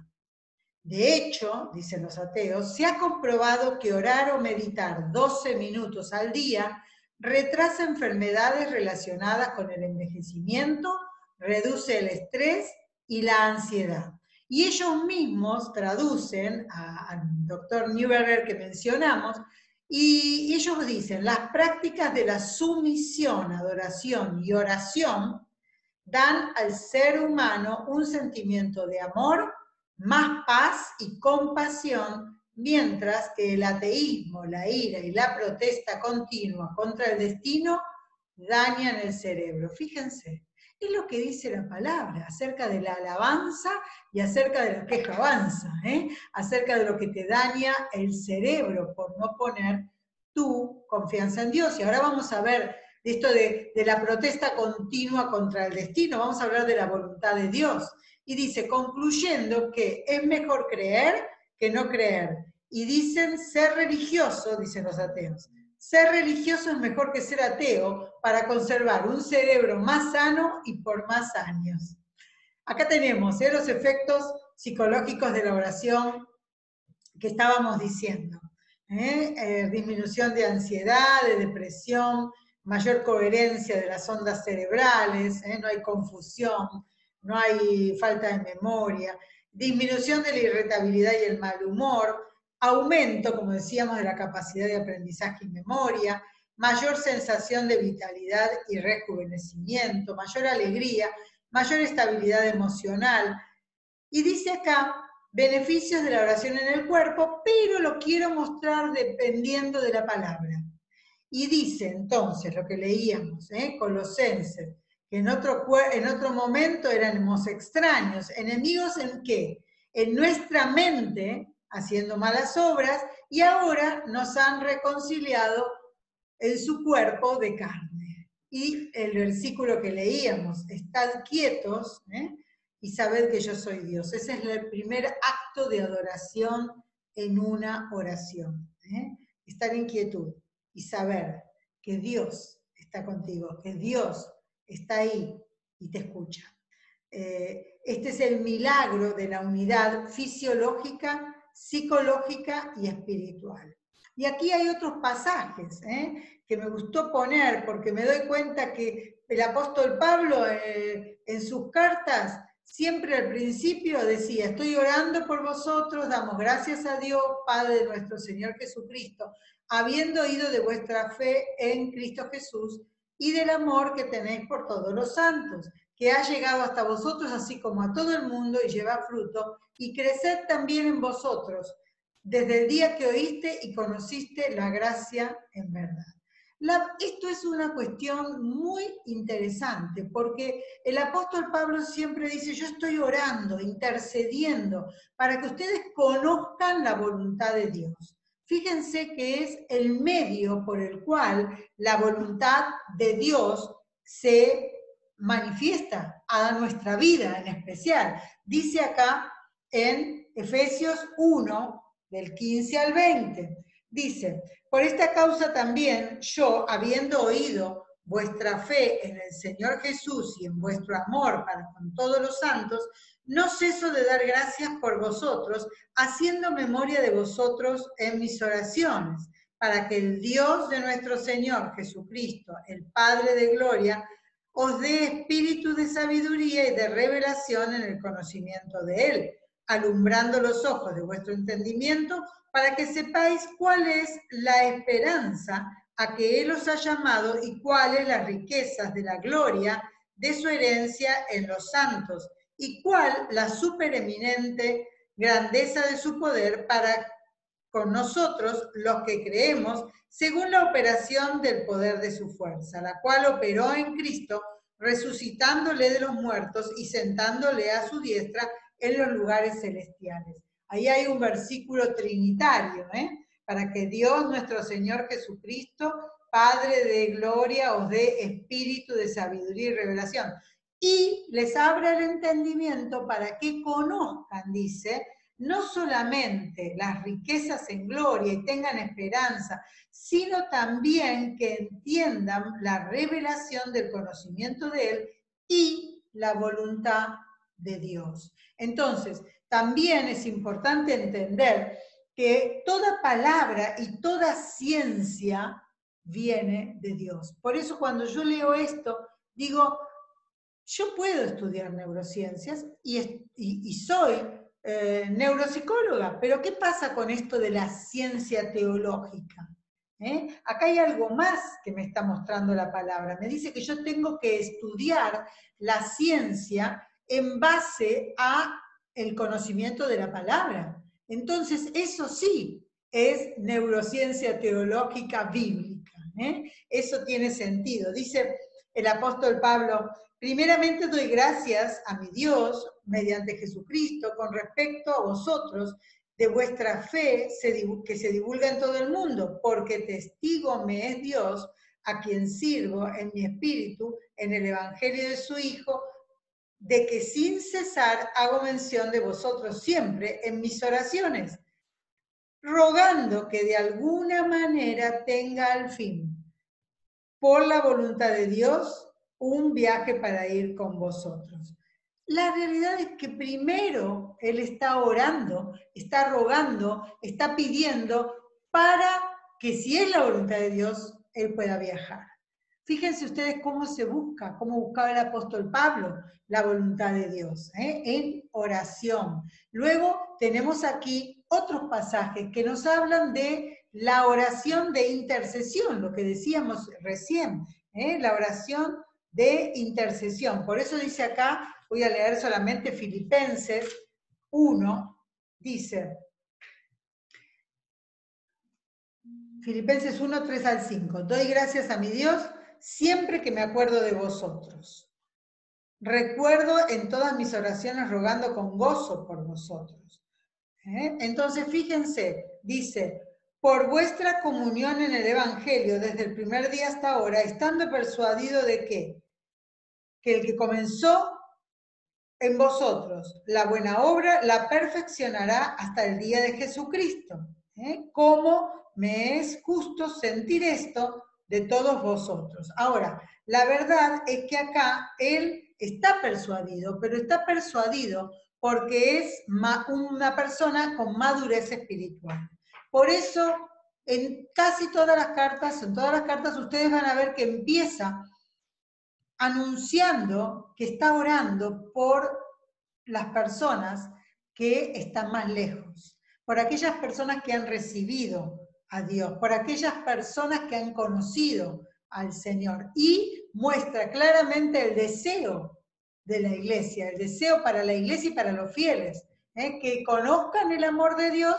De hecho, dicen los ateos, se ha comprobado que orar o meditar 12 minutos al día retrasa enfermedades relacionadas con el envejecimiento, reduce el estrés y la ansiedad. Y ellos mismos traducen al doctor Neuberger que mencionamos, y ellos dicen: las prácticas de la sumisión, adoración y oración dan al ser humano un sentimiento de amor, más paz y compasión, mientras que el ateísmo, la ira y la protesta continua contra el destino dañan el cerebro. Fíjense, es lo que dice la palabra acerca de la alabanza y acerca de la quejabanza, acerca de lo que te daña el cerebro por no poner tu confianza en Dios. Y ahora vamos a ver de esto de la protesta continua contra el destino, vamos a hablar de la voluntad de Dios. Y dice, concluyendo que es mejor creer que no creer. Y dicen, ser religioso, dicen los ateos, ser religioso es mejor que ser ateo para conservar un cerebro más sano y por más años. Acá tenemos los efectos psicológicos de la oración que estábamos diciendo. Disminución de ansiedad, de depresión, mayor coherencia de las ondas cerebrales, no hay confusión, no hay falta de memoria, disminución de la irritabilidad y el mal humor, aumento, como decíamos, de la capacidad de aprendizaje y memoria, mayor sensación de vitalidad y rejuvenecimiento, mayor alegría, mayor estabilidad emocional. Y dice acá, beneficios de la oración en el cuerpo, pero lo quiero mostrar dependiendo de la palabra. Y dice entonces, lo que leíamos, Colosenses, que en otro momento éramos extraños, enemigos ¿en qué? En nuestra mente, haciendo malas obras, y ahora nos han reconciliado en su cuerpo de carne. Y el versículo que leíamos, estad quietos, y sabed que yo soy Dios. Ese es el primer acto de adoración en una oración. Estar en quietud y saber que Dios está contigo, que Dios está ahí y te escucha. Este es el milagro de la unidad fisiológica, psicológica y espiritual. Y aquí hay otros pasajes que me gustó poner porque me doy cuenta que el apóstol Pablo en sus cartas siempre al principio decía, estoy orando por vosotros, damos gracias a Dios, Padre de nuestro Señor Jesucristo, habiendo oído de vuestra fe en Cristo Jesús y del amor que tenéis por todos los santos, que ha llegado hasta vosotros así como a todo el mundo y lleva fruto, y creced también en vosotros, desde el día que oíste y conociste la gracia en verdad. Esto es una cuestión muy interesante, porque el apóstol Pablo siempre dice, yo estoy orando, intercediendo, para que ustedes conozcan la voluntad de Dios. Fíjense que es el medio por el cual la voluntad de Dios se manifiesta a nuestra vida en especial. Dice acá en Efesios 1, del 15 al 20. Dice, por esta causa también yo, habiendo oído vuestra fe en el Señor Jesús y en vuestro amor para con todos los santos, no ceso de dar gracias por vosotros, haciendo memoria de vosotros en mis oraciones, para que el Dios de nuestro Señor Jesucristo, el Padre de gloria, os dé espíritu de sabiduría y de revelación en el conocimiento de Él, alumbrando los ojos de vuestro entendimiento, para que sepáis cuál es la esperanza a que Él os ha llamado y cuáles las riquezas de la gloria de su herencia en los santos, y cuál la supereminente grandeza de su poder para con nosotros, los que creemos, según la operación del poder de su fuerza, la cual operó en Cristo, resucitándole de los muertos y sentándole a su diestra en los lugares celestiales. Ahí hay un versículo trinitario, para que Dios, nuestro Señor Jesucristo, Padre de gloria, os dé espíritu de sabiduría y revelación. Y les abra el entendimiento para que conozcan, dice, no solamente las riquezas en gloria y tengan esperanza, sino también que entiendan la revelación del conocimiento de Él y la voluntad de Dios. Entonces, también es importante entender que toda palabra y toda ciencia viene de Dios. Por eso cuando yo leo esto, digo, yo puedo estudiar neurociencias y soy neuropsicóloga, pero ¿qué pasa con esto de la ciencia teológica? Acá hay algo más que me está mostrando la palabra. Me dice que yo tengo que estudiar la ciencia en base a el conocimiento de la palabra. Entonces, eso sí es neurociencia teológica bíblica. Eso tiene sentido. Dice el apóstol Pablo, primeramente doy gracias a mi Dios, mediante Jesucristo, con respecto a vosotros, de vuestra fe que se divulga en todo el mundo, porque testigo me es Dios, a quien sirvo en mi espíritu, en el evangelio de su Hijo, de que sin cesar hago mención de vosotros siempre en mis oraciones, rogando que de alguna manera tenga al fin, por la voluntad de Dios, un viaje para ir con vosotros. La realidad es que primero Él está orando, está rogando, está pidiendo para que si es la voluntad de Dios, Él pueda viajar. Fíjense ustedes cómo se busca, cómo buscaba el apóstol Pablo la voluntad de Dios, en oración. Luego tenemos aquí otros pasajes que nos hablan de la oración de intercesión, lo que decíamos recién, la oración de intercesión. Por eso dice acá, voy a leer solamente Filipenses 1, dice, Filipenses 1, 3 al 5, doy gracias a mi Dios siempre que me acuerdo de vosotros. Recuerdo en todas mis oraciones rogando con gozo por vosotros. Entonces, fíjense, dice, por vuestra comunión en el Evangelio desde el primer día hasta ahora, estando persuadido de que el que comenzó en vosotros la buena obra la perfeccionará hasta el día de Jesucristo. ¿Cómo me es justo sentir esto de todos vosotros? Ahora, la verdad es que acá él está persuadido, pero está persuadido porque es una persona con madurez espiritual. Por eso, en casi todas las cartas, ustedes van a ver que empieza anunciando que está orando por las personas que están más lejos, por aquellas personas que han recibido a Dios, por aquellas personas que han conocido al Señor, y muestra claramente el deseo de la iglesia, el deseo para la iglesia y para los fieles, que conozcan el amor de Dios,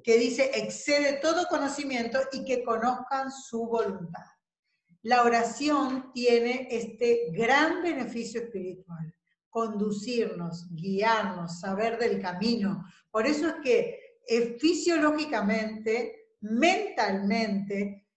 que dice excede todo conocimiento, y que conozcan su voluntad. La oración tiene este gran beneficio espiritual, conducirnos, guiarnos, saber del camino. Por eso es que fisiológicamente, mentalmente,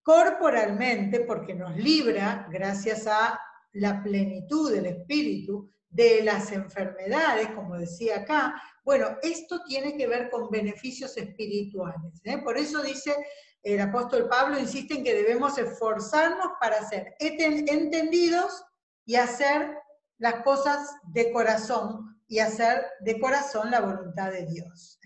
corporalmente, porque nos libra, gracias a la plenitud del espíritu, de las enfermedades, como decía acá. Bueno, esto tiene que ver con beneficios espirituales. Por eso dice el apóstol Pablo, insiste en que debemos esforzarnos para ser entendidos y hacer las cosas de corazón, y hacer de corazón la voluntad de Dios.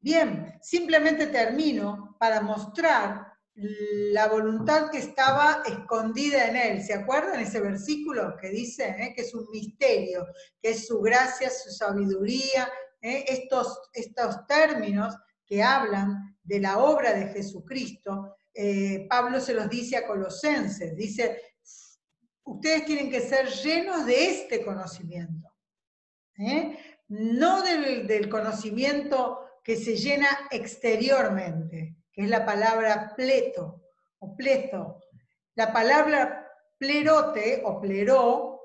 Bien, simplemente termino para mostrar la voluntad que estaba escondida en él. ¿Se acuerdan ese versículo que dice que es un misterio, que es su gracia, su sabiduría? Estos términos que hablan de la obra de Jesucristo, Pablo se los dice a Colosenses, dice, ustedes tienen que ser llenos de este conocimiento, no del conocimiento que se llena exteriormente, que es la palabra pleto o pleto. La palabra plerote o pleró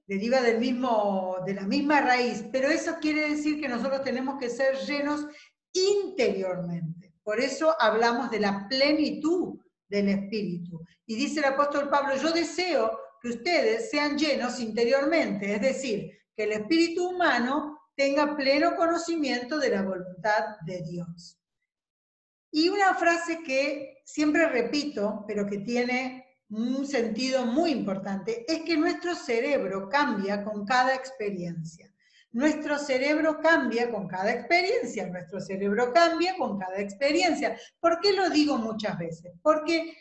deriva de la misma raíz, pero eso quiere decir que nosotros tenemos que ser llenos interiormente. Por eso hablamos de la plenitud del Espíritu. Y dice el apóstol Pablo, yo deseo que ustedes sean llenos interiormente, es decir, que el espíritu humano tenga pleno conocimiento de la voluntad de Dios. Y una frase que siempre repito, pero que tiene un sentido muy importante, es que nuestro cerebro cambia con cada experiencia. Nuestro cerebro cambia con cada experiencia, nuestro cerebro cambia con cada experiencia. ¿Por qué lo digo muchas veces? Porque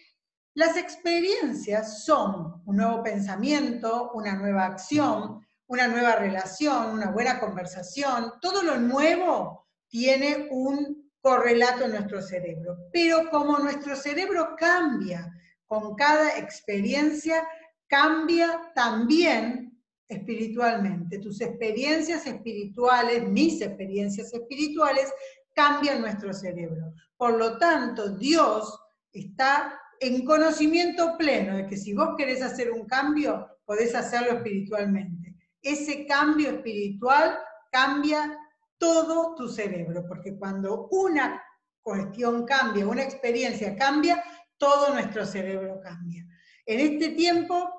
las experiencias son un nuevo pensamiento, una nueva acción, una nueva relación, una buena conversación. Todo lo nuevo tiene un correlato en nuestro cerebro. Pero como nuestro cerebro cambia con cada experiencia, cambia también espiritualmente. Tus experiencias espirituales, mis experiencias espirituales, cambian nuestro cerebro. Por lo tanto, Dios está en conocimiento pleno de que si vos querés hacer un cambio, podés hacerlo espiritualmente. Ese cambio espiritual cambia todo tu cerebro, porque cuando una cuestión cambia, una experiencia cambia, todo nuestro cerebro cambia. En este tiempo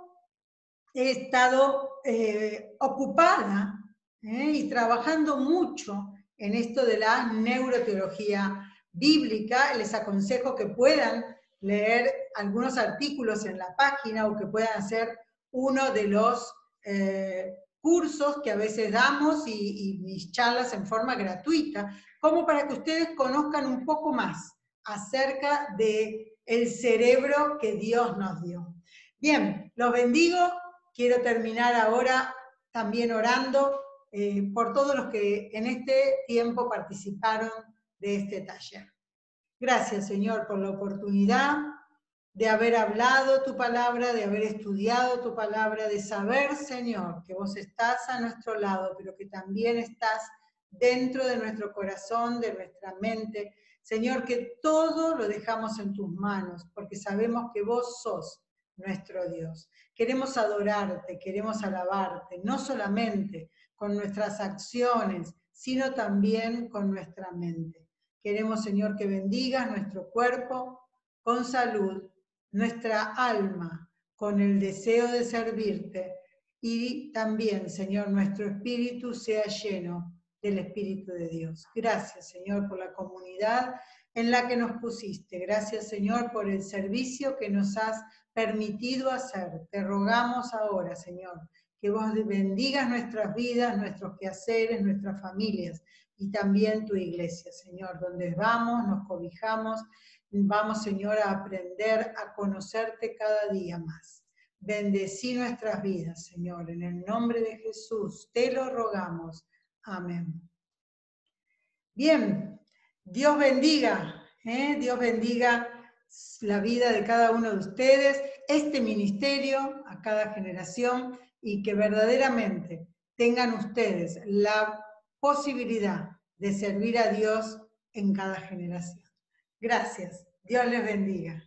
he estado ocupada y trabajando mucho en esto de la neuroteología bíblica. Les aconsejo que puedan leer algunos artículos en la página o que puedan hacer uno de los cursos que a veces damos y mis charlas en forma gratuita, como para que ustedes conozcan un poco más acerca del cerebro que Dios nos dio. Bien, los bendigo. Quiero terminar ahora también orando por todos los que en este tiempo participaron de este taller. Gracias, Señor, por la oportunidad de haber hablado tu palabra, de haber estudiado tu palabra, de saber, Señor, que vos estás a nuestro lado, pero que también estás dentro de nuestro corazón, de nuestra mente. Señor, que todo lo dejamos en tus manos, porque sabemos que vos sos nuestro Dios. Queremos adorarte, queremos alabarte, no solamente con nuestras acciones, sino también con nuestra mente. Queremos, Señor, que bendigas nuestro cuerpo con salud, nuestra alma con el deseo de servirte, y también, Señor, nuestro espíritu sea lleno del Espíritu de Dios. Gracias, Señor, por la comunidad en la que nos pusiste. Gracias, Señor, por el servicio que nos has permitido hacer. Te rogamos ahora, Señor, que vos bendigas nuestras vidas, nuestros quehaceres, nuestras familias, y también tu iglesia, Señor, donde vamos, nos cobijamos. Vamos, Señor, a aprender a conocerte cada día más. Bendecí nuestras vidas, Señor. En el nombre de Jesús te lo rogamos. Amén. Bien, Dios bendiga, Dios bendiga la vida de cada uno de ustedes, este ministerio, a cada generación, y que verdaderamente tengan ustedes la posibilidad de servir a Dios en cada generación. Gracias. Dios les bendiga.